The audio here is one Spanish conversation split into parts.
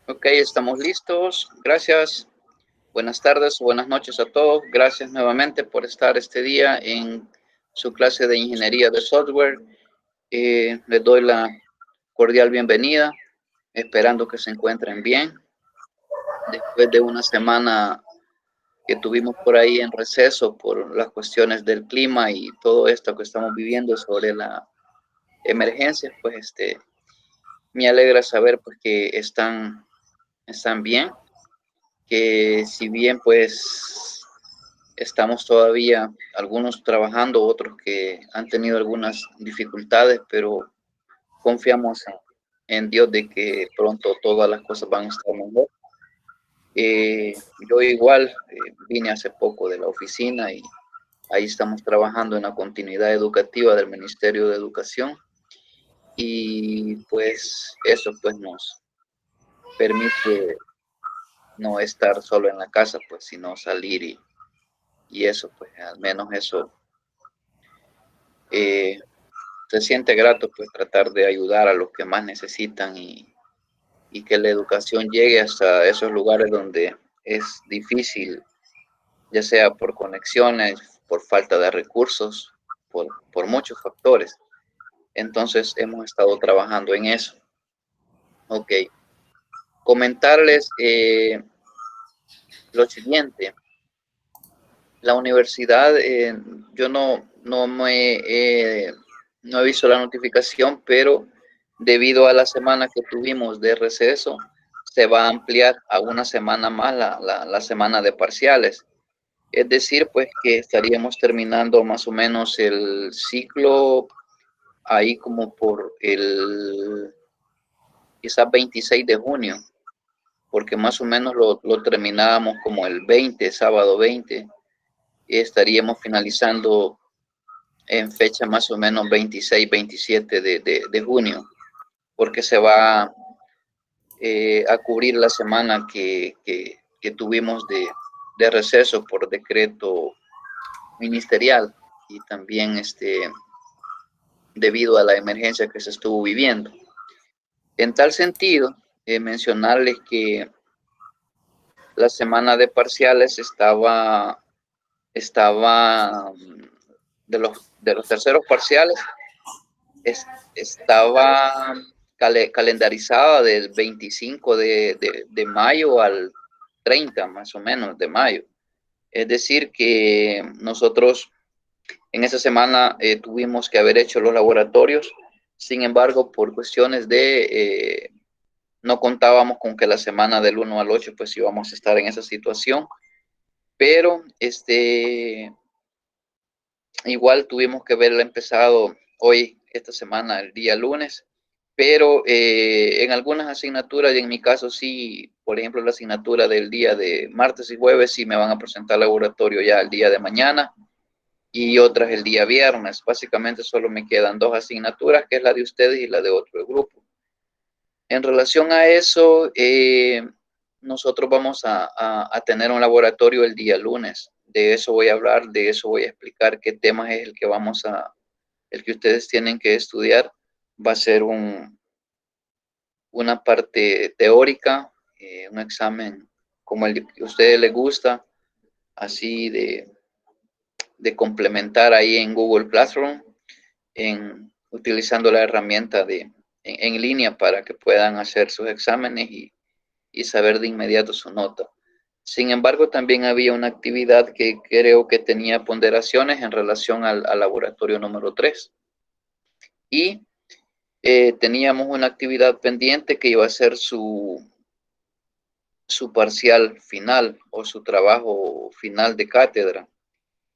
Ok, estamos listos. Gracias. Buenas tardes o buenas noches a todos. Gracias nuevamente por estar este día en su clase de ingeniería de software. Les doy la cordial bienvenida, esperando que se encuentren bien. Después de una semana que tuvimos por ahí en receso por las cuestiones del clima y todo esto que estamos viviendo sobre la emergencia, pues me alegra saber pues que están bien, que si bien pues estamos todavía algunos trabajando, otros que han tenido algunas dificultades, pero confiamos en Dios de que pronto todas las cosas van a estar mejor. Yo igual vine hace poco de la oficina y ahí estamos trabajando en la continuidad educativa del Ministerio de Educación y pues eso pues nos permite no estar solo en la casa, pues sino salir y eso, pues al menos eso eh, se siente grato pues tratar de ayudar a los que más necesitan y que la educación llegue hasta esos lugares donde es difícil, ya sea por conexiones, por falta de recursos, por muchos factores. Entonces hemos estado trabajando en eso. Ok, comentarles lo siguiente. La universidad, yo no he visto la notificación, pero debido a la semana que tuvimos de receso, se va a ampliar a una semana más la semana de parciales. Es decir, pues que estaríamos terminando más o menos el ciclo ahí como por el quizás 26 de junio, porque más o menos lo terminábamos como el 20, sábado 20, y estaríamos finalizando en fecha más o menos 26, 27 de junio, porque se va a cubrir la semana que tuvimos de receso por decreto ministerial y también debido a la emergencia que se estuvo viviendo. En tal sentido, mencionarles que la semana de parciales estaba de los terceros parciales, estaba calendarizada del 25 de mayo al 30 más o menos de mayo. Es decir, que nosotros en esa semana tuvimos que haber hecho los laboratorios. Sin embargo, por cuestiones no contábamos con que la semana del 1 al 8 pues íbamos a estar en esa situación, pero igual tuvimos que haberla empezado hoy, esta semana, el día lunes, pero en algunas asignaturas, y en mi caso sí, por ejemplo, la asignatura del día de martes y jueves, sí me van a presentar laboratorio ya el día de mañana y otras el día viernes. Básicamente solo me quedan dos asignaturas, que es la de ustedes y la de otro grupo. En relación a eso, nosotros vamos a tener un laboratorio el día lunes. De eso voy a hablar, de eso voy a explicar qué temas es el que ustedes tienen que estudiar. Va a ser una parte teórica, un examen como el que a ustedes les gusta, así de complementar ahí en Google Classroom, utilizando la herramienta en línea para que puedan hacer sus exámenes y saber de inmediato su nota. Sin embargo, también había una actividad que creo que tenía ponderaciones en relación al laboratorio número 3. Y teníamos una actividad pendiente que iba a ser su parcial final o su trabajo final de cátedra.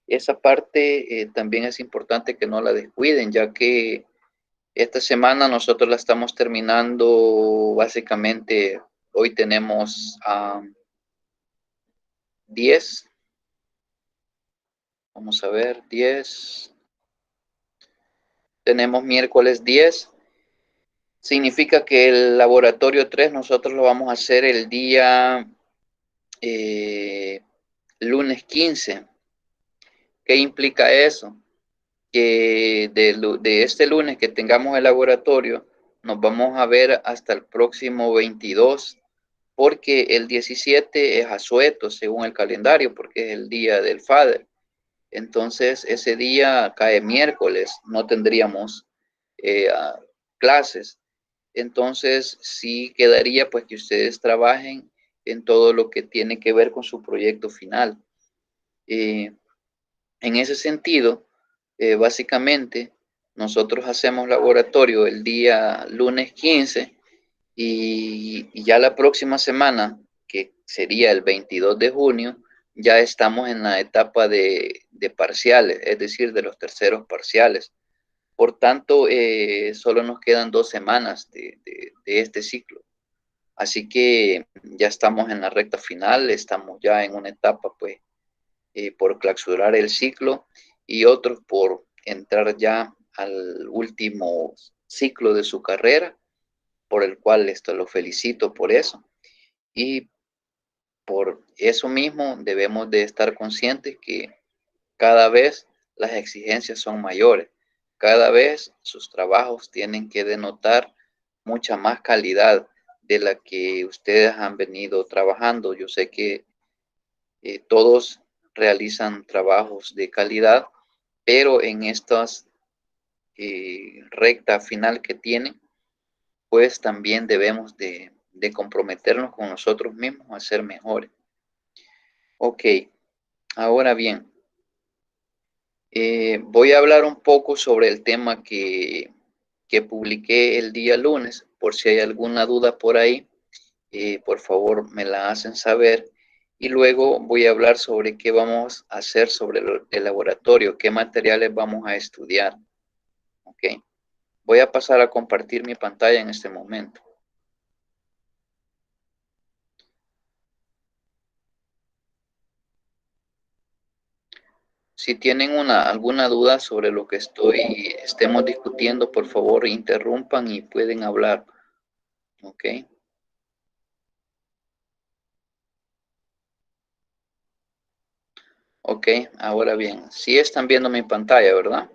Esa parte también es importante que no la descuiden, ya que esta semana nosotros la estamos terminando básicamente, hoy tenemos 10, vamos a ver, 10, tenemos miércoles 10, significa que el laboratorio 3 nosotros lo vamos a hacer el día lunes 15. ¿Qué implica eso? Que de este lunes que tengamos el laboratorio, nos vamos a ver hasta el próximo 22 porque el 17 es asueto según el calendario, porque es el día del Father. Entonces, ese día cae miércoles, no tendríamos clases. Entonces, sí quedaría pues que ustedes trabajen en todo lo que tiene que ver con su proyecto final. En ese sentido, básicamente, nosotros hacemos laboratorio el día lunes 15 y ya la próxima semana, que sería el 22 de junio, ya estamos en la etapa de parciales, es decir, de los terceros parciales. Por tanto, solo nos quedan 2 semanas de este ciclo. Así que ya estamos en la recta final, estamos ya en una etapa, pues, por clausurar el ciclo y otros por entrar ya al último ciclo de su carrera, por el cual lo felicito por eso. Y por eso mismo debemos de estar conscientes que cada vez las exigencias son mayores, cada vez sus trabajos tienen que denotar mucha más calidad de la que ustedes han venido trabajando. Yo sé que todos realizan trabajos de calidad, pero en estas recta final que tienen, pues también debemos de comprometernos con nosotros mismos a ser mejores. Ok, ahora bien, voy a hablar un poco sobre el tema que publiqué el día lunes. Por si hay alguna duda por ahí, por favor me la hacen saber. Y luego voy a hablar sobre qué vamos a hacer sobre el laboratorio, qué materiales vamos a estudiar. Ok, voy a pasar a compartir mi pantalla en este momento. Si tienen alguna duda sobre lo que estemos discutiendo, por favor, interrumpan y pueden hablar. ¿Ok? Ok, ahora bien, sí están viendo mi pantalla, ¿verdad?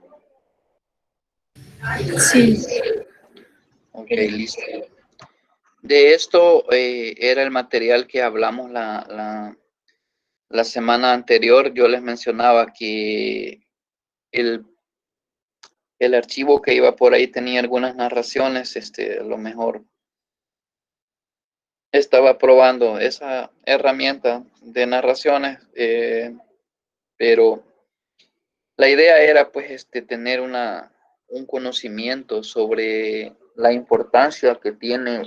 Sí. Ok, listo. De esto era el material que hablamos la semana anterior. Yo les mencionaba que el archivo que iba por ahí tenía algunas narraciones, a lo mejor estaba probando esa herramienta de narraciones, pero la idea era pues tener un conocimiento sobre la importancia que tiene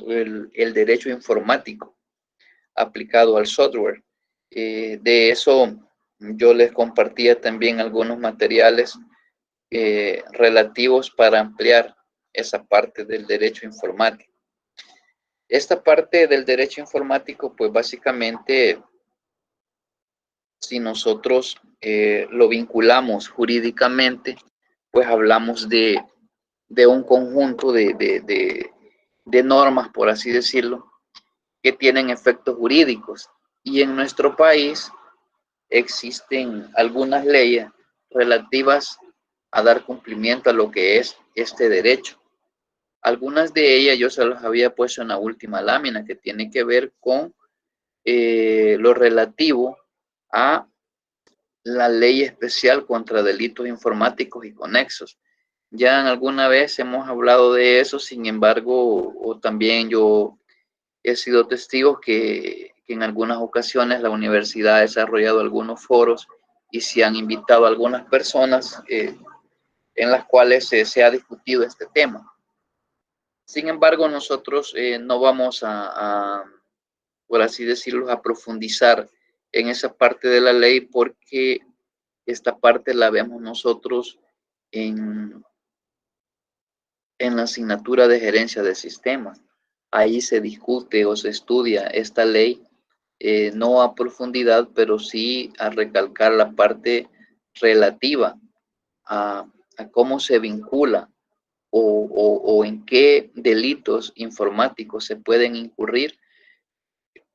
el derecho informático aplicado al software. De eso yo les compartía también algunos materiales relativos para ampliar esa parte del derecho informático. Esta parte del derecho informático, pues básicamente, si nosotros lo vinculamos jurídicamente, pues hablamos de un conjunto de normas, por así decirlo, que tienen efectos jurídicos. Y en nuestro país existen algunas leyes relativas a dar cumplimiento a lo que es este derecho. Algunas de ellas yo se las había puesto en la última lámina, que tiene que ver con lo relativo a la ley especial contra delitos informáticos y conexos. Ya en alguna vez hemos hablado de eso, sin embargo, o también yo he sido testigo que en algunas ocasiones la universidad ha desarrollado algunos foros y se han invitado a algunas personas en las cuales se ha discutido este tema. Sin embargo, nosotros no vamos por así decirlo, a profundizar en esa parte de la ley porque esta parte la vemos nosotros en, en la asignatura de gerencia de sistemas. Ahí se discute o se estudia esta ley, no a profundidad, pero sí a recalcar la parte relativa a cómo se vincula o en qué delitos informáticos se pueden incurrir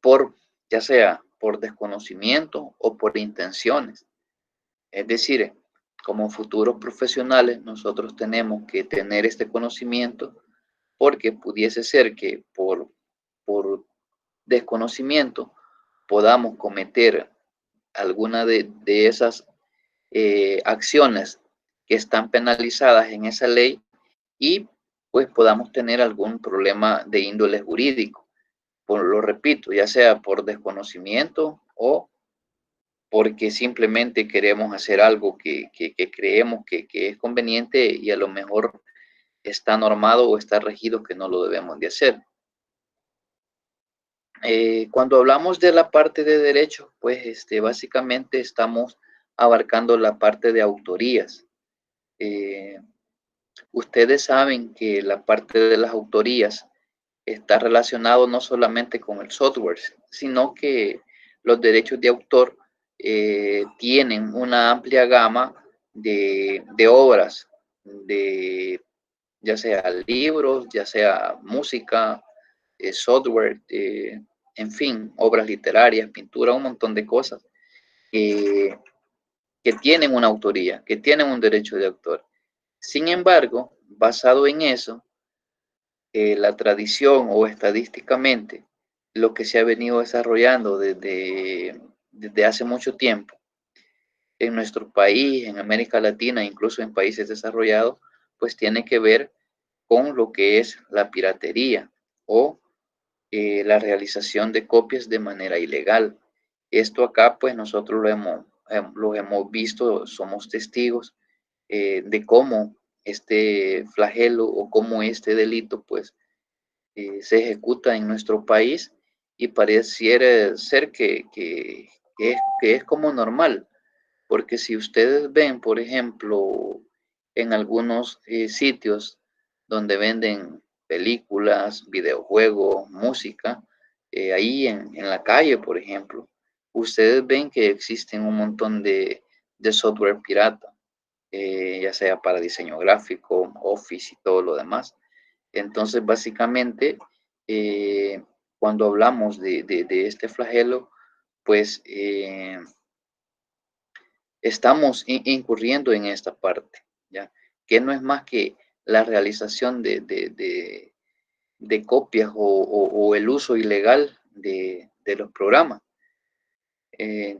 por, ya sea por desconocimiento o por intenciones. Es decir, como futuros profesionales, nosotros tenemos que tener este conocimiento porque pudiese ser que por desconocimiento podamos cometer alguna de esas acciones que están penalizadas en esa ley y pues podamos tener algún problema de índole jurídico. Lo repito, ya sea por desconocimiento o porque simplemente queremos hacer algo que creemos que es conveniente y a lo mejor está normado o está regido que no lo debemos de hacer. Cuando hablamos de la parte de derechos, pues básicamente estamos abarcando la parte de autorías. Ustedes saben que la parte de las autorías está relacionado no solamente con el software, sino que los derechos de autor tienen una amplia gama de obras, de ya sea libros, ya sea música, software, en fin, obras literarias, pintura, un montón de cosas que tienen una autoría, que tienen un derecho de autor. Sin embargo, basado en eso, la tradición o estadísticamente, lo que se ha venido desarrollando desde hace mucho tiempo en nuestro país, en América Latina, incluso en países desarrollados, pues tiene que ver con lo que es la piratería o la realización de copias de manera ilegal. Esto acá, pues nosotros lo hemos visto, somos testigos de cómo este flagelo o cómo este delito, pues, se ejecuta en nuestro país y pareciera ser que es como normal, porque si ustedes ven, por ejemplo, en algunos sitios donde venden películas, videojuegos, música, ahí en la calle, por ejemplo, ustedes ven que existen un montón de software pirata, ya sea para diseño gráfico, Office y todo lo demás. Entonces, básicamente, cuando hablamos de este flagelo, pues estamos incurriendo en esta parte, ¿ya? Que no es más que la realización de copias o el uso ilegal de los programas. Eh,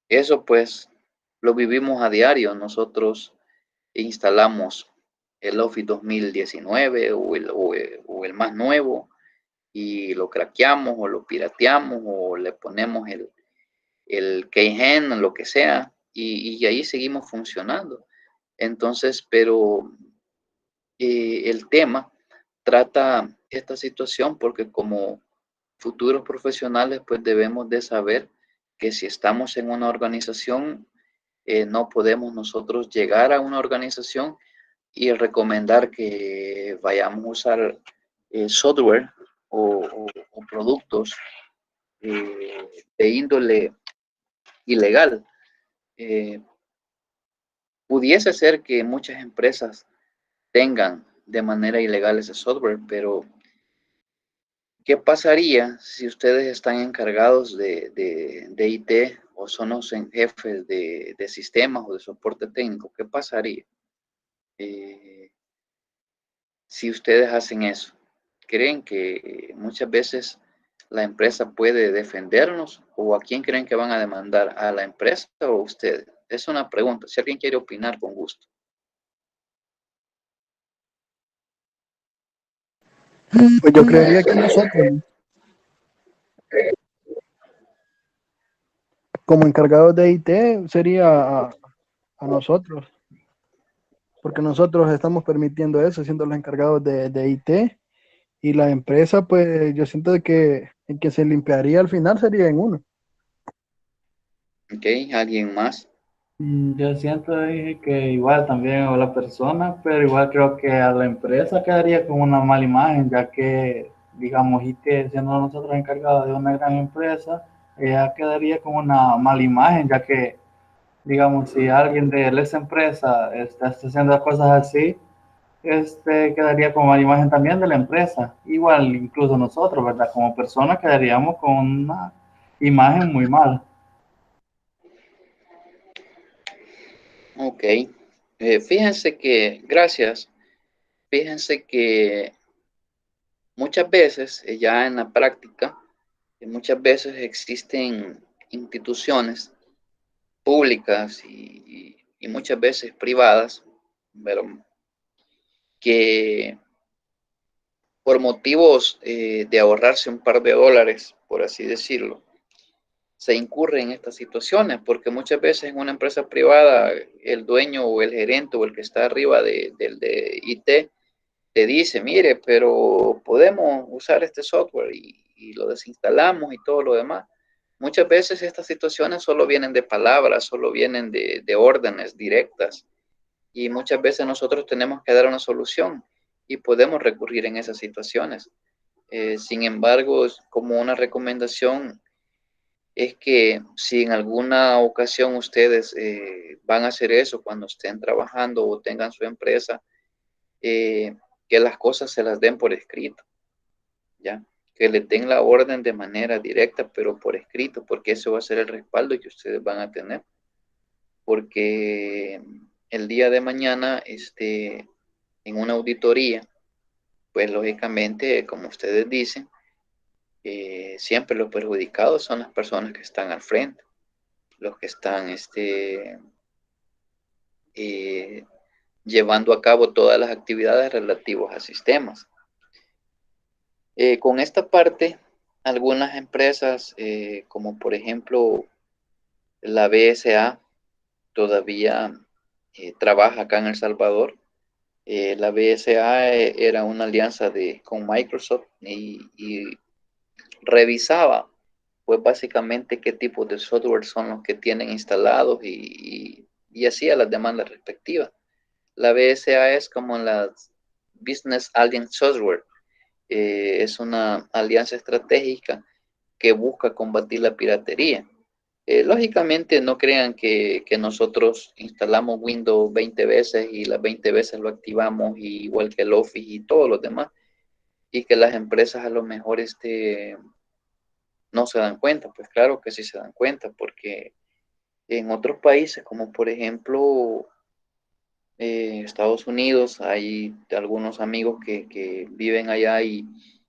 Eso pues lo vivimos a diario. Nosotros instalamos el Office 2019 o el más nuevo y lo craqueamos o lo pirateamos o le ponemos el keygen, lo que sea, y ahí seguimos funcionando. Entonces, pero el tema trata esta situación porque como futuros profesionales, pues debemos de saber que si estamos en una organización, no podemos nosotros llegar a una organización y recomendar que vayamos a usar software o productos de índole ilegal. Eh, Pudiese ser que muchas empresas tengan de manera ilegal ese software, pero ¿qué pasaría si ustedes están encargados de IT o son los jefes de sistemas o de soporte técnico? ¿Qué pasaría si ustedes hacen eso? ¿Creen que muchas veces la empresa puede defendernos o a quién creen que van a demandar? ¿A la empresa o a ustedes? Es una pregunta. Si alguien quiere opinar, con gusto. Pues yo creería que nosotros, ¿no? Como encargados de IT, sería a nosotros, porque nosotros estamos permitiendo eso, siendo los encargados de IT, y la empresa, pues yo siento de que el que se limpiaría al final sería en uno. ¿Ok? ¿Alguien más? Yo siento que igual también a la persona, pero igual creo que a la empresa quedaría con una mala imagen, ya que, digamos, IT, siendo nosotros encargados de una gran empresa, ella quedaría con una mala imagen, ya que, digamos, si alguien de esa empresa está haciendo las cosas así, quedaría con mala imagen también de la empresa. Igual, incluso nosotros, ¿verdad? Como personas quedaríamos con una imagen muy mala. Ok. Fíjense que, gracias. Fíjense que muchas veces ya en la práctica muchas veces existen instituciones públicas y muchas veces privadas, pero que por motivos de ahorrarse un par de dólares, por así decirlo, se incurre en estas situaciones, porque muchas veces en una empresa privada el dueño o el gerente o el que está arriba de IT te dice, mire, pero podemos usar este software y lo desinstalamos y todo lo demás. Muchas veces estas situaciones solo vienen de palabras, solo vienen de órdenes directas y muchas veces nosotros tenemos que dar una solución y podemos recurrir en esas situaciones. Sin embargo, como una recomendación es que si en alguna ocasión ustedes van a hacer eso cuando estén trabajando o tengan su empresa, que las cosas se las den por escrito, ¿ya? Que les den la orden de manera directa, pero por escrito, porque eso va a ser el respaldo que ustedes van a tener. Porque el día de mañana, en una auditoría, pues lógicamente, como ustedes dicen, siempre los perjudicados son las personas que están al frente, los que están eh, llevando a cabo todas las actividades relativas a sistemas. Con esta parte, algunas empresas, como por ejemplo la BSA, todavía trabaja acá en El Salvador. La BSA era una alianza con Microsoft y revisaba, pues básicamente qué tipo de software son los que tienen instalados y hacía las demandas respectivas. La BSA es como la Business Alliance Software. Es una alianza estratégica que busca combatir la piratería. Lógicamente no crean que nosotros instalamos Windows 20 veces y las 20 veces lo activamos igual que el Office y todos los demás y que las empresas a lo mejor no se dan cuenta. Pues claro que sí se dan cuenta porque en otros países como por ejemplo Estados Unidos hay algunos amigos que viven allá y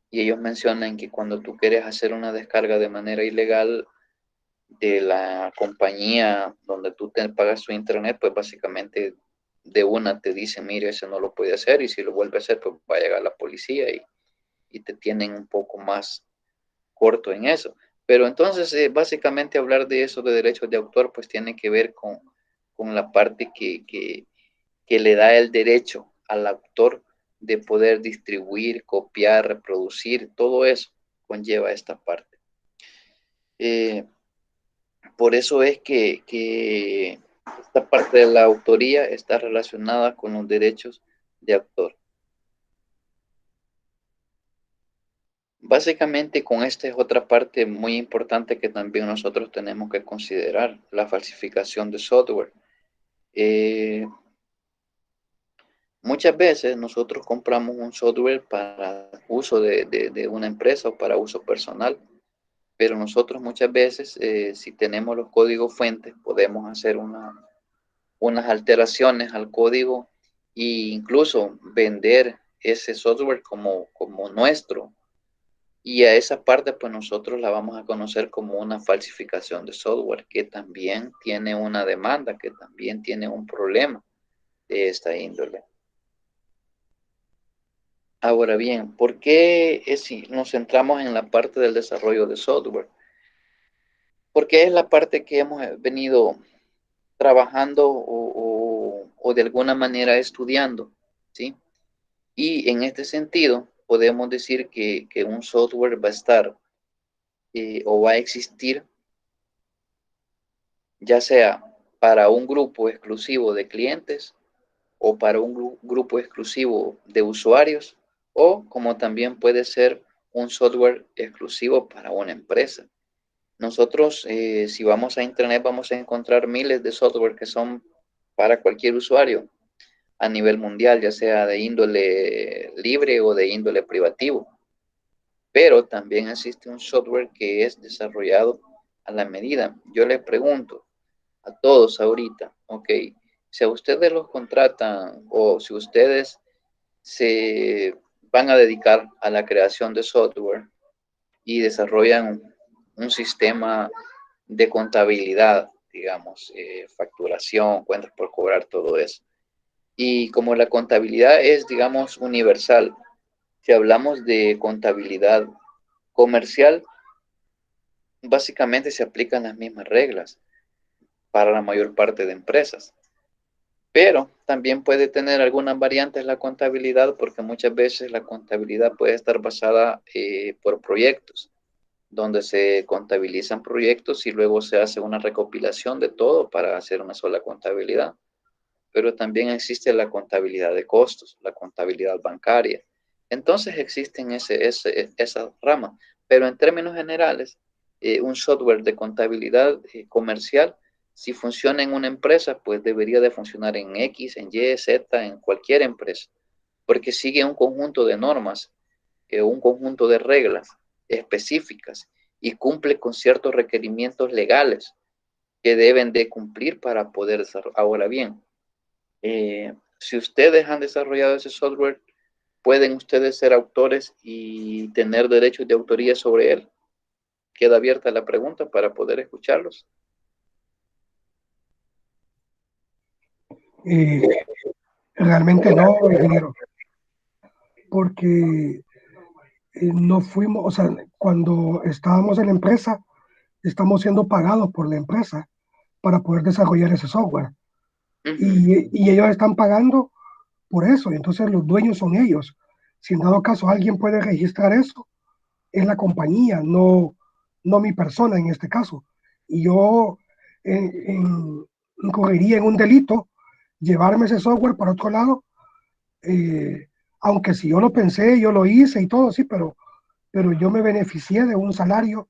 ellos mencionan que cuando tú quieres hacer una descarga de manera ilegal de la compañía donde tú te pagas su internet, pues básicamente de una te dicen, mire, eso no lo puede hacer y si lo vuelve a hacer, pues va a llegar la policía y te tienen un poco más corto en eso. Pero entonces, básicamente hablar de eso, de derechos de autor, pues tiene que ver con la parte que le da el derecho al autor de poder distribuir, copiar, reproducir, todo eso conlleva esta parte. Por eso es que esta parte de la autoría está relacionada con los derechos de autor. Básicamente con esta es otra parte muy importante que también nosotros tenemos que considerar, la falsificación de software. Muchas veces nosotros compramos un software para uso de una empresa o para uso personal, pero nosotros muchas veces, si tenemos los códigos fuentes, podemos hacer unas alteraciones al código e incluso vender ese software como nuestro. Y a esa parte, pues nosotros la vamos a conocer como una falsificación de software, que también tiene una demanda, que también tiene un problema de esta índole. Ahora bien, ¿por qué si nos centramos en la parte del desarrollo de software? Porque es la parte que hemos venido trabajando o de alguna manera estudiando, ¿sí? Y en este sentido, podemos decir que un software va a estar o va a existir, ya sea para un grupo exclusivo de clientes o para un grupo exclusivo de usuarios, o como también puede ser un software exclusivo para una empresa. Nosotros, si vamos a Internet, vamos a encontrar miles de software que son para cualquier usuario a nivel mundial, ya sea de índole libre o de índole privativo. Pero también existe un software que es desarrollado a la medida. Yo les pregunto a todos ahorita, ok, si a ustedes los contratan o si ustedes se van a dedicar a la creación de software y desarrollan un sistema de contabilidad, digamos, facturación, cuentas por cobrar, todo eso. Y como la contabilidad es, digamos, universal, si hablamos de contabilidad comercial, básicamente se aplican las mismas reglas para la mayor parte de empresas. Pero también puede tener algunas variantes la contabilidad, porque muchas veces la contabilidad puede estar basada por proyectos, donde se contabilizan proyectos y luego se hace una recopilación de todo para hacer una sola contabilidad. Pero también existe la contabilidad de costos, la contabilidad bancaria. Entonces existen esas ramas, pero en términos generales, un software de contabilidad comercial, si funciona en una empresa, pues debería de funcionar en X, en Y, Z, en cualquier empresa, porque sigue un conjunto de normas, un conjunto de reglas específicas y cumple con ciertos requerimientos legales que deben de cumplir para poder desarrollar. Ahora bien, si ustedes han desarrollado ese software, pueden ustedes ser autores y tener derechos de autoría sobre él. Queda abierta la pregunta para poder escucharlos. Realmente no, ingeniero, porque no fuimos, o sea, cuando estábamos en la empresa, estamos siendo pagados por la empresa para poder desarrollar ese software. Y ellos están pagando por eso, entonces los dueños son ellos. Si en dado caso alguien puede registrar eso, es la compañía, no mi persona en este caso. Y yo incurriría en un delito, llevarme ese software para otro lado, eh, aunque si yo lo pensé, yo lo hice y todo, sí, pero yo me beneficié de un salario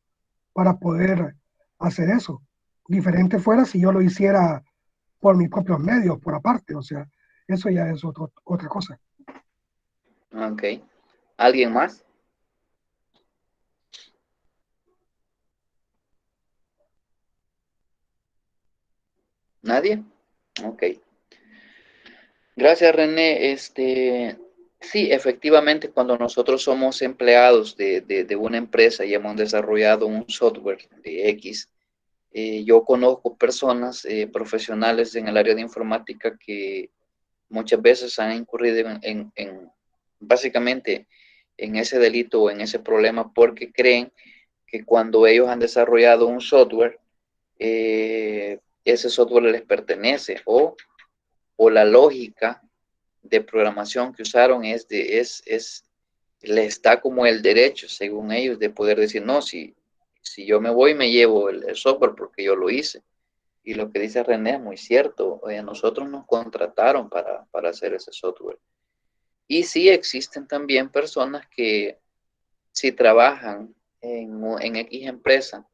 para poder hacer eso. Diferente fuera si yo lo hiciera por mis propios medios, por aparte, o sea, eso ya es otra cosa. Ok. ¿Alguien más? ¿Nadie? Ok. Gracias, René. Sí, efectivamente, cuando nosotros somos empleados de una empresa y hemos desarrollado un software de X, yo conozco personas profesionales en el área de informática que muchas veces han incurrido básicamente en ese delito o en ese problema porque creen que cuando ellos han desarrollado un software, ese software les pertenece o la lógica de programación que usaron les da como el derecho, según ellos, de poder decir, no, si yo me voy, me llevo el software porque yo lo hice. Y lo que dice René es muy cierto. Nosotros nos contrataron para hacer ese software. Y sí existen también personas que si trabajan en X empresa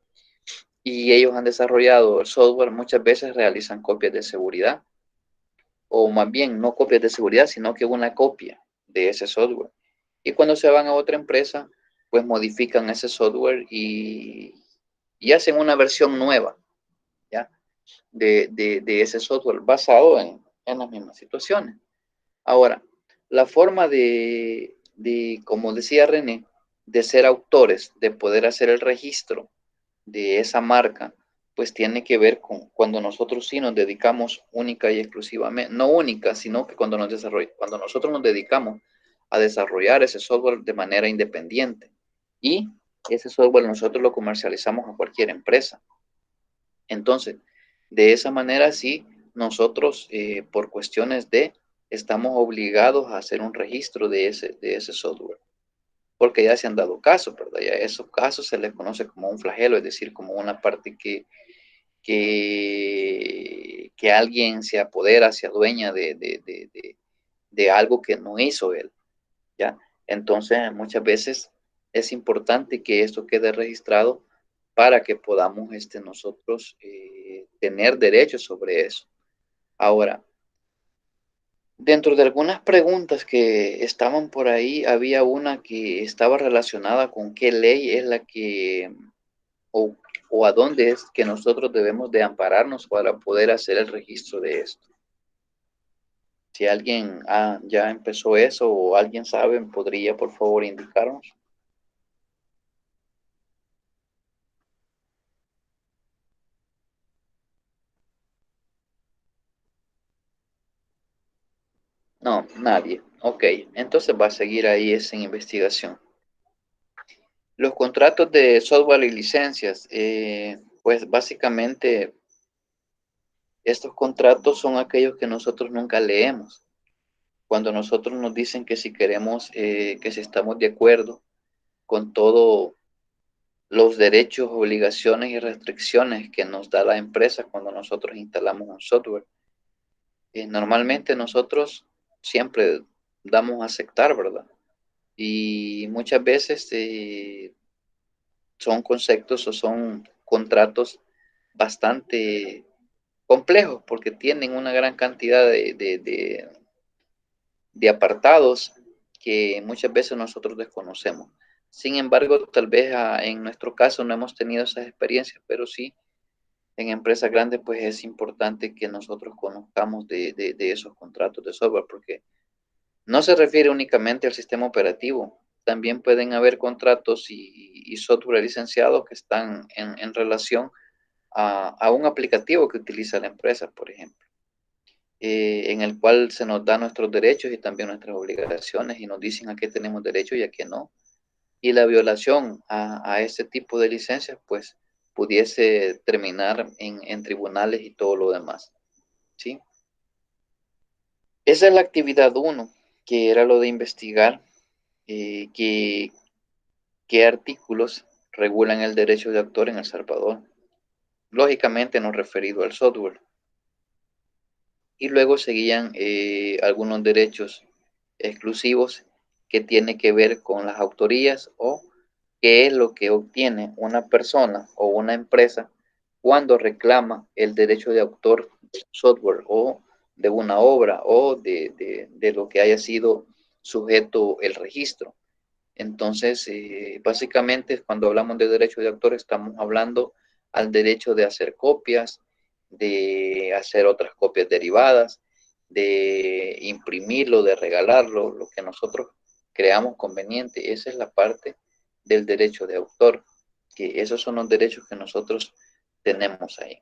y ellos han desarrollado el software, muchas veces realizan copias de seguridad. O más bien, no copias de seguridad, sino que una copia de ese software. Y cuando se van a otra empresa, pues modifican ese software y hacen una versión nueva, ¿ya? De ese software basado en las mismas situaciones. Ahora, la forma como decía René, de ser autores, de poder hacer el registro de esa marca, pues tiene que ver con cuando nosotros sí nos dedicamos única y exclusivamente, no única, sino que cuando nosotros nos dedicamos a desarrollar ese software de manera independiente y ese software nosotros lo comercializamos a cualquier empresa. Entonces, de esa manera sí, nosotros por cuestiones estamos obligados a hacer un registro de ese software, porque ya se han dado casos, ¿verdad? Ya esos casos se les conoce como un flagelo, es decir, como una parte que alguien se apodera, se adueña de algo que no hizo él, ¿ya? Entonces, muchas veces es importante que esto quede registrado para que podamos nosotros tener derechos sobre eso. Ahora, dentro de algunas preguntas que estaban por ahí, había una que estaba relacionada con qué ley es la que, o, o a dónde es que nosotros debemos de ampararnos para poder hacer el registro de esto. Si alguien ya empezó eso o alguien sabe, podría por favor indicarnos. No, nadie. Ok, entonces va a seguir ahí esa investigación. Los contratos de software y licencias, pues básicamente estos contratos son aquellos que nosotros nunca leemos. Cuando nosotros nos dicen que si queremos, que si estamos de acuerdo con todos los derechos, obligaciones y restricciones que nos da la empresa cuando nosotros instalamos un software. Normalmente nosotros siempre damos a aceptar, ¿verdad? Y muchas veces son conceptos o son contratos bastante complejos porque tienen una gran cantidad de apartados que muchas veces nosotros desconocemos. Sin embargo, tal vez en nuestro caso no hemos tenido esas experiencias, pero sí en empresas grandes pues es importante que nosotros conozcamos de esos contratos de software porque no se refiere únicamente al sistema operativo. También pueden haber contratos y software licenciados que están en relación a un aplicativo que utiliza la empresa, por ejemplo, en el cual se nos dan nuestros derechos y también nuestras obligaciones y nos dicen a qué tenemos derecho y a qué no. Y la violación a este tipo de licencias, pues, pudiese terminar en tribunales y todo lo demás, ¿sí? Esa es la actividad 1, que era lo de investigar qué artículos regulan el derecho de autor en El Salvador. Lógicamente no referido al software. Y luego seguían algunos derechos exclusivos que tienen que ver con las autorías o qué es lo que obtiene una persona o una empresa cuando reclama el derecho de autor de software o de una obra o de lo que haya sido sujeto el registro. Entonces, básicamente, cuando hablamos de derecho de autor, estamos hablando al derecho de hacer copias, de hacer otras copias derivadas, de imprimirlo, de regalarlo, lo que nosotros creamos conveniente. Esa es la parte del derecho de autor, que esos son los derechos que nosotros tenemos ahí.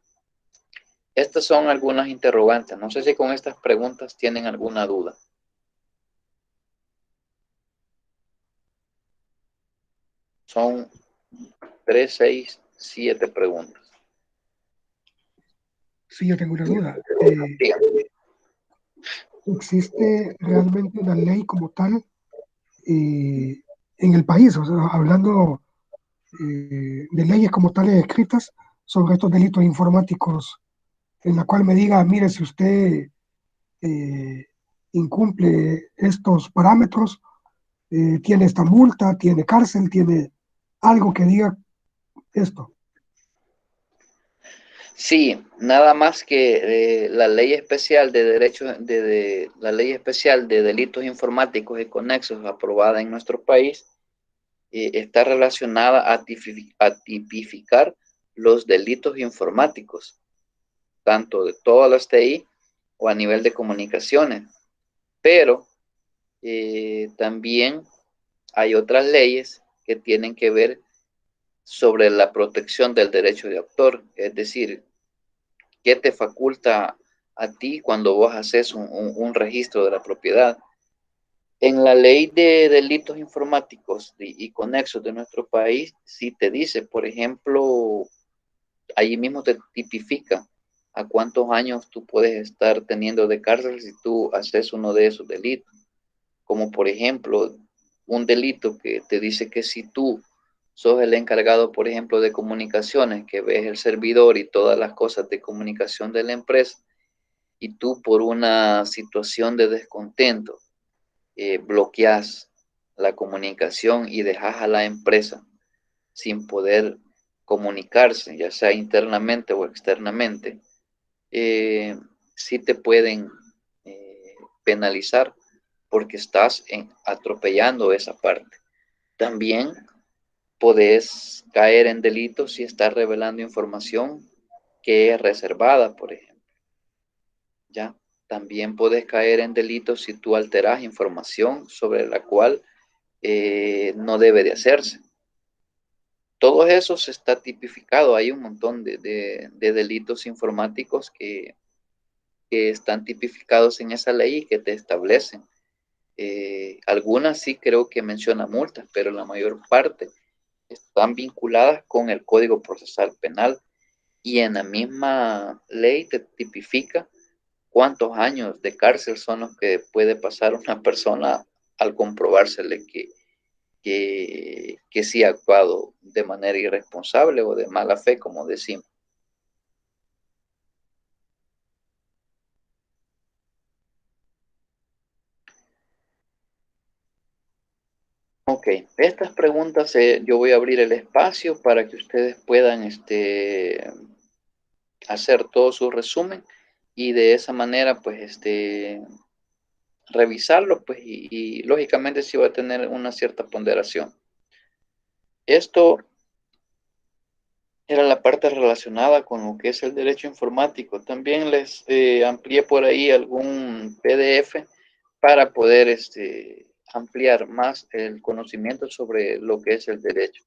Estas son algunas interrogantes. No sé si con estas preguntas tienen alguna duda. Son 3, 6, 7 preguntas. Sí, yo tengo una duda. Dígame. ¿Existe realmente una ley como tal en el país? O sea, hablando de leyes como tales escritas sobre estos delitos informáticos, en la cual me diga, mire, si usted incumple estos parámetros, tiene esta multa, tiene cárcel, tiene algo que diga esto. Sí, nada más que la ley especial de derechos la ley especial de delitos informáticos y conexos aprobada en nuestro país está relacionada a tipificar los delitos informáticos, tanto de todas las TI o a nivel de comunicaciones, pero también hay otras leyes que tienen que ver sobre la protección del derecho de autor, es decir, qué te faculta a ti cuando vos haces un registro de la propiedad. En la ley de delitos informáticos y conexos de nuestro país, sí te dice, por ejemplo, allí mismo te tipifica a cuántos años tú puedes estar teniendo de cárcel si tú haces uno de esos delitos. Como por ejemplo, un delito que te dice que si tú sos el encargado, por ejemplo, de comunicaciones, que ves el servidor y todas las cosas de comunicación de la empresa, y tú por una situación de descontento bloqueas la comunicación y dejas a la empresa sin poder comunicarse, ya sea internamente o externamente, sí te pueden penalizar porque estás atropellando esa parte. También podés caer en delitos si estás revelando información que es reservada, por ejemplo. ¿Ya? También puedes caer en delitos si tú alteras información sobre la cual no debe de hacerse. Todo eso se está tipificado. Hay un montón de delitos informáticos que que están tipificados en esa ley y que te establecen. Algunas sí creo que menciona multas, pero la mayor parte están vinculadas con el Código Procesal Penal, y en la misma ley te tipifica cuántos años de cárcel son los que puede pasar una persona al comprobársele que sí ha actuado de manera irresponsable o de mala fe, como decimos. Ok, estas preguntas yo voy a abrir el espacio para que ustedes puedan hacer todo su resumen, y de esa manera pues revisarlo, pues, y lógicamente sí va a tener una cierta ponderación. Esto era la parte relacionada con lo que es el derecho informático. También les amplié por ahí algún PDF para poder ampliar más el conocimiento sobre lo que es el derecho.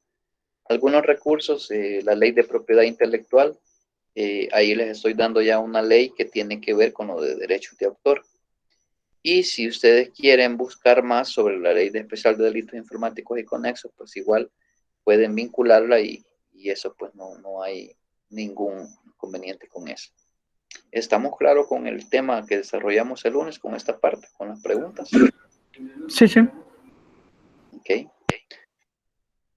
Algunos recursos, la ley de propiedad intelectual, ahí les estoy dando ya una ley que tiene que ver con lo de derechos de autor. Y si ustedes quieren buscar más sobre la ley de especial de delitos informáticos y conexos, pues igual pueden vincularla, y eso pues no hay ningún inconveniente con eso. ¿Estamos claros con el tema que desarrollamos el lunes, con esta parte, con las preguntas? Sí, sí. Ok,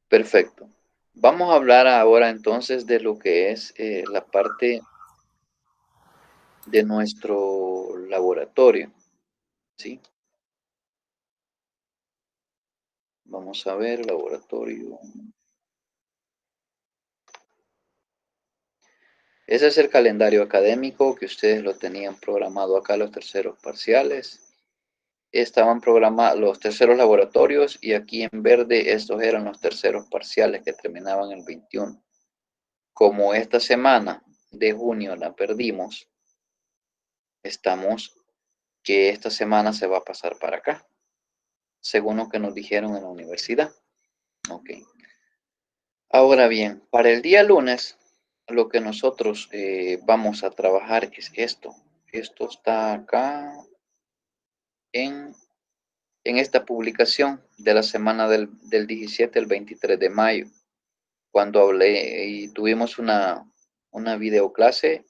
perfecto. Vamos a hablar ahora entonces de lo que es la parte de nuestro laboratorio, ¿sí? Vamos a ver, laboratorio. Ese es el calendario académico que ustedes lo tenían programado acá, los terceros parciales. Estaban programados los terceros laboratorios, y aquí en verde estos eran los terceros parciales que terminaban el 21. Como esta semana de junio la perdimos, estamos que esta semana se va a pasar para acá, según lo que nos dijeron en la universidad. Ok. Ahora bien, para el día lunes, lo que nosotros vamos a trabajar es esto. Esto está acá en esta publicación de la semana del 17 al 23 de mayo, cuando hablé y tuvimos una videoclase,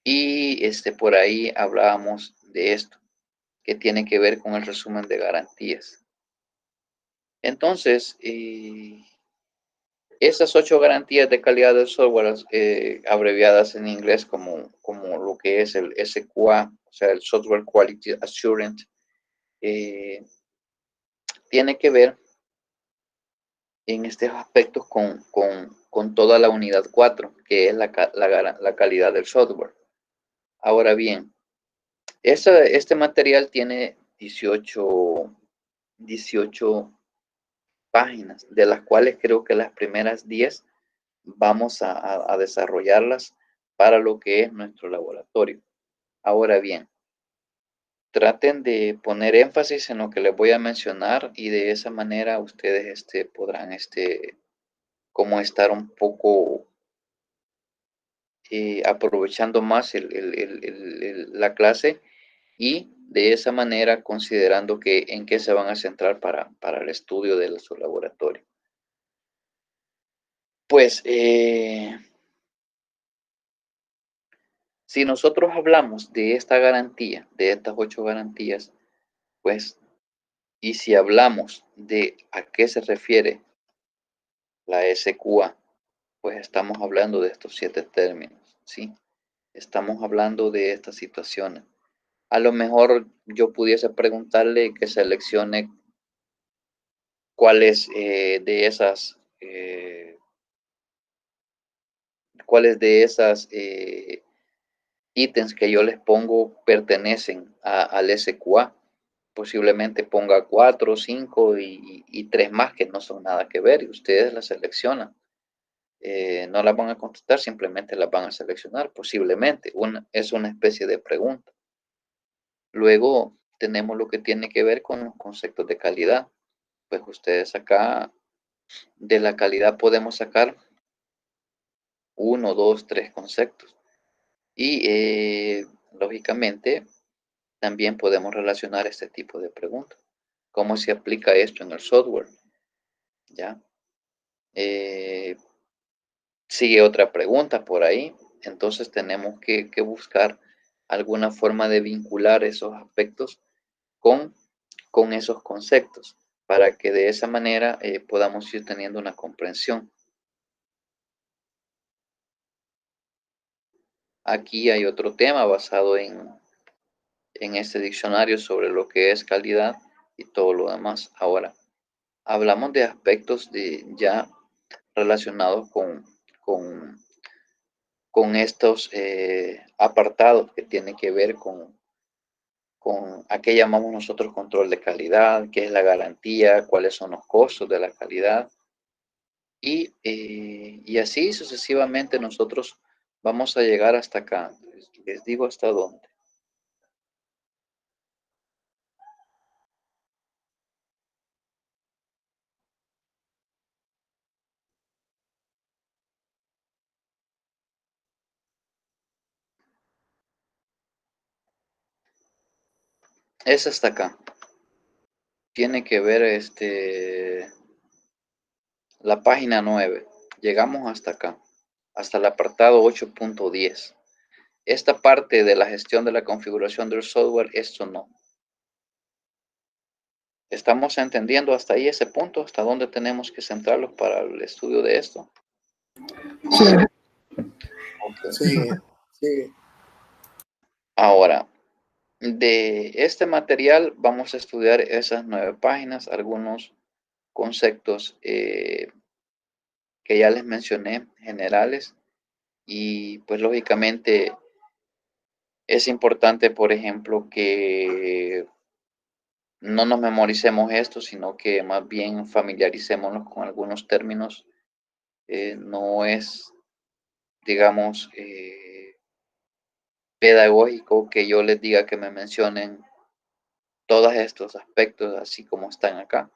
y por ahí hablábamos de esto, que tiene que ver con el resumen de garantías. Entonces, esas 8 garantías de calidad del software, abreviadas en inglés como lo que es el SQA, o sea, el Software Quality Assurance, tiene que ver en estos aspectos con toda la unidad 4, que es la calidad del software. Ahora bien, este material tiene 18 páginas, de las cuales creo que las primeras 10 vamos a desarrollarlas para lo que es nuestro laboratorio. Ahora bien, traten de poner énfasis en lo que les voy a mencionar, y de esa manera ustedes podrán como estar un poco aprovechando más la clase, y de esa manera considerando en qué se van a centrar para el estudio de su laboratorio. Pues, si nosotros hablamos de esta garantía, de estas 8 garantías, pues, y si hablamos de a qué se refiere la SQA, pues estamos hablando de estos 7 términos, ¿sí? Estamos hablando de estas situaciones. A lo mejor yo pudiese preguntarle que seleccione cuáles de esas ítems que yo les pongo pertenecen al SQA. Posiblemente ponga 4, 5 y 3 más que no son nada que ver, y ustedes las seleccionan. No las van a contestar, simplemente las van a seleccionar, posiblemente. Es una especie de pregunta. Luego tenemos lo que tiene que ver con los conceptos de calidad. Pues ustedes acá de la calidad podemos sacar 1, 2, 3 conceptos. Y lógicamente, también podemos relacionar este tipo de preguntas. ¿Cómo se aplica esto en el software? ¿Ya? Sigue otra pregunta por ahí. Entonces tenemos que buscar alguna forma de vincular esos aspectos con, con esos conceptos para que de esa manera podamos ir teniendo una comprensión. Aquí hay otro tema basado en este diccionario sobre lo que es calidad y todo lo demás. Ahora, hablamos de aspectos ya relacionados con estos apartados que tienen que ver con a qué llamamos nosotros control de calidad, qué es la garantía, cuáles son los costos de la calidad. Y así sucesivamente nosotros vamos a llegar hasta acá. Les digo hasta dónde. Es hasta acá. Tiene que ver la página 9. Llegamos hasta acá, hasta el apartado 8.10. Esta parte de la gestión de la configuración del software, esto no. ¿Estamos entendiendo hasta ahí ese punto? ¿Hasta dónde tenemos que centrarlos para el estudio de esto? Sí, Okay. Sigue, sigue. Ahora, de este material vamos a estudiar esas 9 páginas, algunos conceptos que ya les mencioné, generales, y pues lógicamente es importante, por ejemplo, que no nos memoricemos esto, sino que más bien familiaricémonos con algunos términos. No es, digamos, pedagógico que yo les diga que me mencionen todos estos aspectos así como están acá,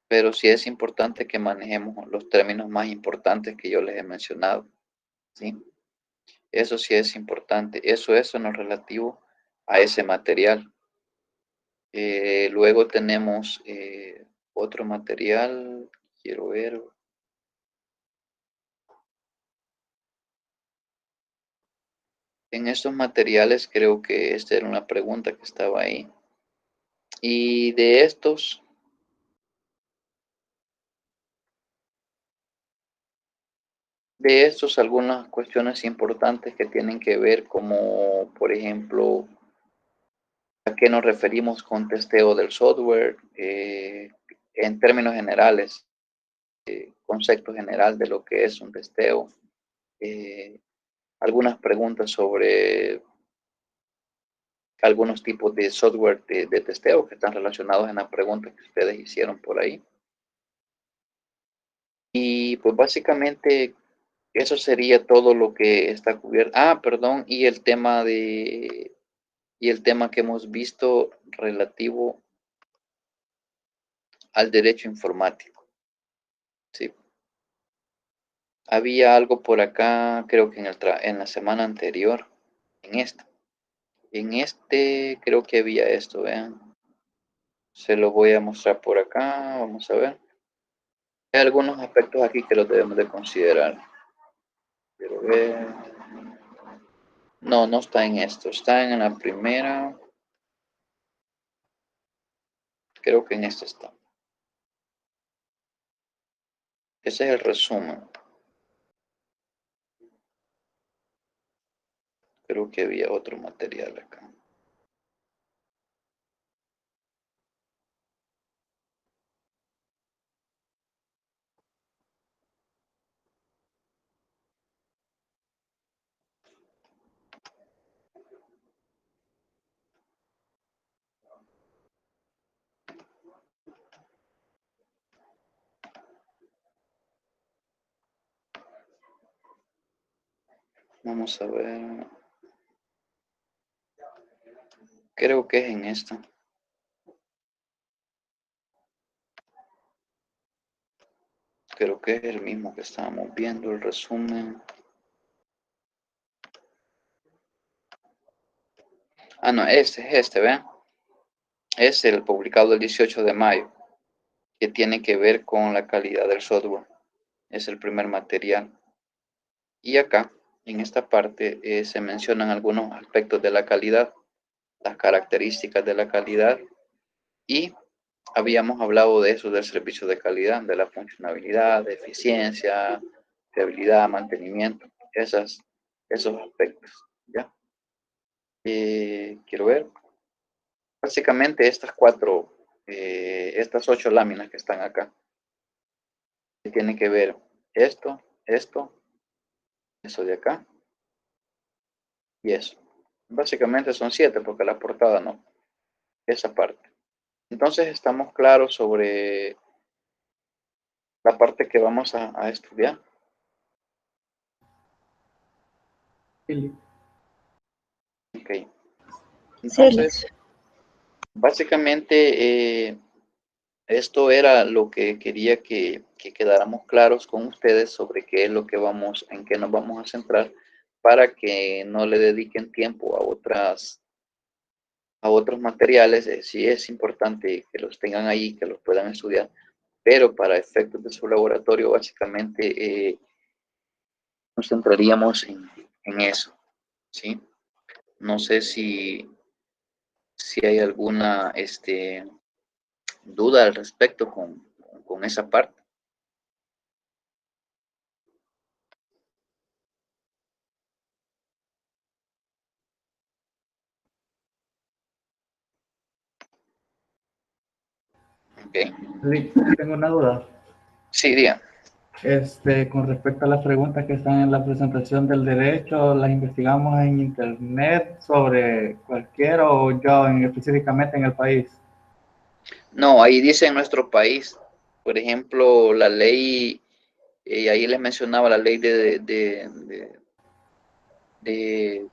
pero sí es importante que manejemos los términos más importantes que yo les he mencionado, ¿sí? Eso sí es importante, eso es en lo relativo a ese material. Luego tenemos otro material, quiero ver. En estos materiales creo que esta era una pregunta que estaba ahí. Y de estos algunas cuestiones importantes que tienen que ver como, por ejemplo, a qué nos referimos con testeo del software, en términos generales, concepto general de lo que es un testeo, algunas preguntas sobre algunos tipos de software de testeo que están relacionados en la pregunta que ustedes hicieron por ahí. Y pues básicamente eso sería todo lo que está cubierto. Ah, perdón, y el tema que hemos visto relativo al derecho informático. Sí. Había algo por acá, creo que en la semana anterior, en esta. En este creo que había esto, vean. Se lo voy a mostrar por acá, vamos a ver. Hay algunos aspectos aquí que los debemos de considerar. Quiero ver. No, no está en esto, está en la primera. Creo que en esta está. Ese es el resumen. Creo que había otro material acá. Vamos a ver. Creo que es en esta. Creo que es el mismo que estábamos viendo, el resumen. no, ¿vean? Es el publicado el 18 de mayo, que tiene que ver con la calidad del software. Es el primer material. Y acá, en esta parte, se mencionan algunos aspectos de la calidad, las características de la calidad, y habíamos hablado de eso, del servicio de calidad, de la funcionalidad, de eficiencia, fiabilidad, mantenimiento, esos aspectos, ¿ya? Quiero ver. Básicamente estas estas 8 láminas que están acá, que tienen que ver esto, eso de acá y eso. Básicamente son 7 porque la portada no, esa parte. Entonces estamos claros sobre la parte que vamos a estudiar. Sí. Ok. Entonces, básicamente esto era lo que quería que quedáramos claros con ustedes sobre qué es lo que en qué nos vamos a centrar, para que no le dediquen tiempo a otros materiales. Sí es importante que los tengan ahí, que los puedan estudiar, pero para efectos de su laboratorio, básicamente nos centraríamos en eso, ¿sí? No sé si hay alguna duda al respecto con esa parte. Okay. Tengo una duda. Sí, diga. Con respecto a las preguntas que están en la presentación del derecho, ¿las investigamos en internet sobre cualquiera o yo específicamente en el país? No, ahí dice en nuestro país, por ejemplo, la ley, ahí les mencionaba la ley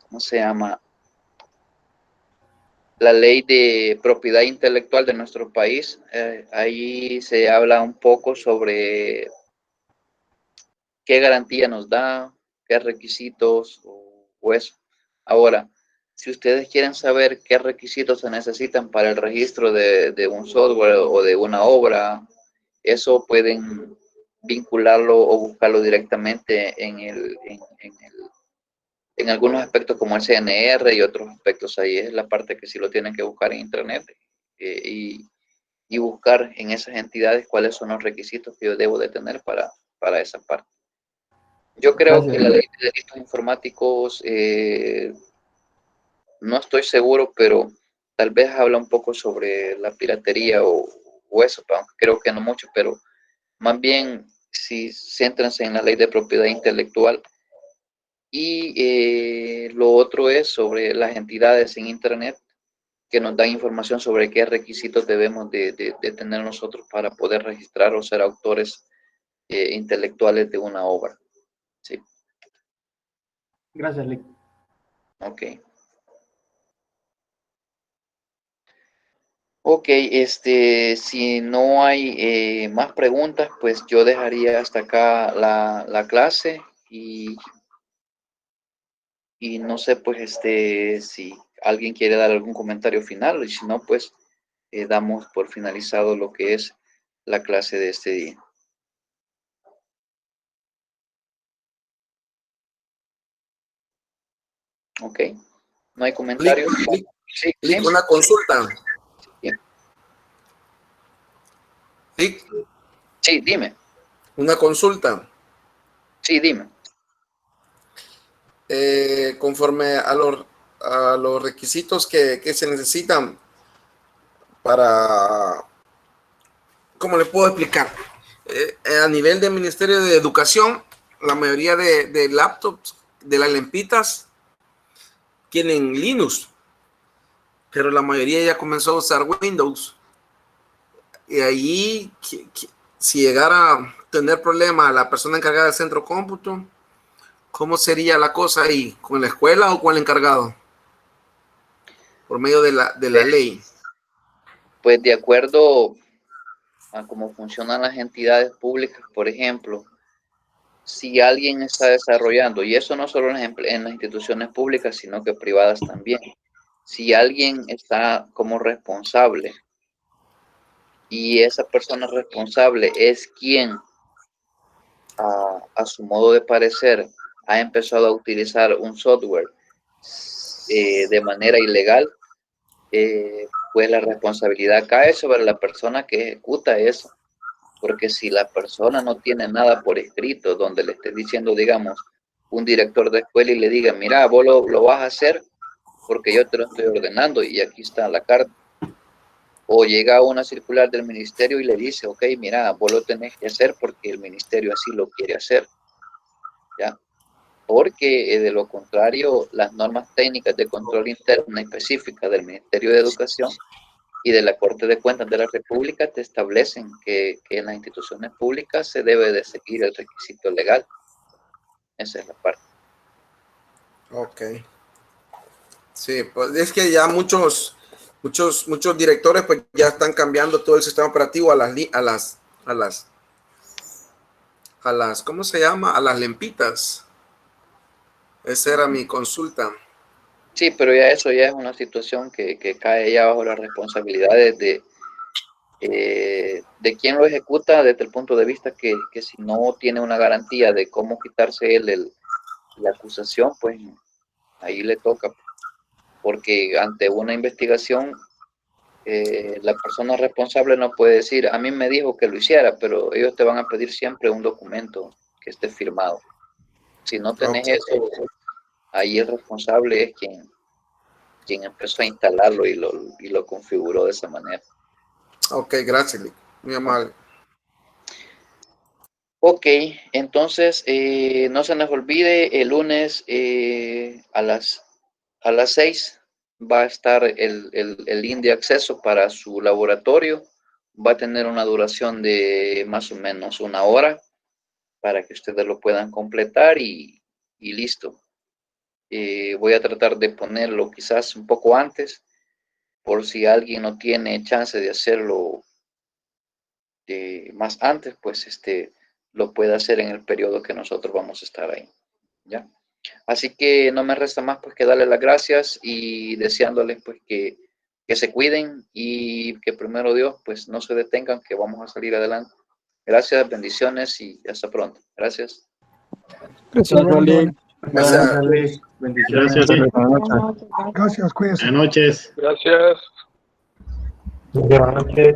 ¿cómo se llama? La ley de propiedad intelectual de nuestro país. Ahí se habla un poco sobre qué garantía nos da, qué requisitos o eso. Ahora, si ustedes quieren saber qué requisitos se necesitan para el registro de un software o de una obra, eso pueden vincularlo o buscarlo directamente en algunos aspectos como el CNR y otros aspectos. Ahí es la parte que sí lo tienen que buscar en internet, y buscar en esas entidades cuáles son los requisitos que yo debo de tener para esa parte. Yo creo que Gracias. la ley de delitos informáticos, no estoy seguro, pero tal vez habla un poco sobre la piratería o eso, aunque creo que no mucho, pero más bien si céntrense en la ley de propiedad intelectual. Y lo otro es sobre las entidades en internet que nos dan información sobre qué requisitos debemos de tener nosotros para poder registrar o ser autores intelectuales de una obra. Sí. Gracias, Lick. Ok. Ok, si no hay más preguntas, pues yo dejaría hasta acá la clase, y no sé, pues, si alguien quiere dar algún comentario final, y si no, pues, damos por finalizado lo que es la clase de este día. Ok, ¿no hay comentarios? Sí, sí. Una consulta. Sí. Lick, Sí, dime. una consulta. Sí, dime. Conforme a los requisitos que se necesitan para, ¿cómo le puedo explicar? A nivel del Ministerio de Educación, la mayoría de laptops, de las lempitas, tienen Linux, pero la mayoría ya comenzó a usar Windows. Y ahí, si llegara a tener problema la persona encargada del centro cómputo, ¿cómo sería la cosa ahí? ¿Con la escuela o con el encargado? Por medio de la ley. Pues de acuerdo a cómo funcionan las entidades públicas, por ejemplo, si alguien está desarrollando, y eso no solo en las instituciones públicas, sino que privadas también, si alguien está como responsable y esa persona responsable es quien a su modo de parecer ha empezado a utilizar un software de manera ilegal, pues la responsabilidad cae sobre la persona que ejecuta eso. Porque si la persona no tiene nada por escrito donde le esté diciendo, digamos, un director de escuela y le diga, mira, vos lo vas a hacer porque yo te lo estoy ordenando y aquí está la carta. O llega una circular del ministerio y le dice, ok, mira, vos lo tenés que hacer porque el ministerio así lo quiere hacer. ¿Ya? Porque de lo contrario, las normas técnicas de control interno específicas del Ministerio de Educación y de la Corte de Cuentas de la República te establecen que en las instituciones públicas se debe de seguir el requisito legal. Esa es la parte. Ok. Sí, pues es que ya muchos directores pues ya están cambiando todo el sistema operativo a las ¿cómo se llama? A las lempitas. Esa era mi consulta. Sí, pero ya eso ya es una situación que cae ya bajo las responsabilidades de quien lo ejecuta desde el punto de vista que si no tiene una garantía de cómo quitarse él la acusación, pues ahí le toca. Porque ante una investigación, la persona responsable no puede decir, a mí me dijo que lo hiciera, pero ellos te van a pedir siempre un documento que esté firmado. Si no tenés eso, ahí el responsable es quien empezó a instalarlo y lo configuró de esa manera. Ok, gracias, Lick. Muy amable. Ok, entonces no se nos olvide, el lunes a las 6 va a estar el link de acceso para su laboratorio. Va a tener una duración de más o menos 1 hora para que ustedes lo puedan completar y listo. Voy a tratar de ponerlo quizás un poco antes, por si alguien no tiene chance de hacerlo más antes, pues lo puede hacer en el periodo que nosotros vamos a estar ahí, ¿ya? Así que no me resta más pues que darles las gracias y deseándoles pues que se cuiden y que primero Dios pues no se detengan, que vamos a salir adelante. Gracias, bendiciones y hasta pronto. Gracias. Gracias, Lick. Gracias, Lick. Bendiciones. Gracias. Gracias, cuídense. Buenas noches. Gracias. Buenas noches.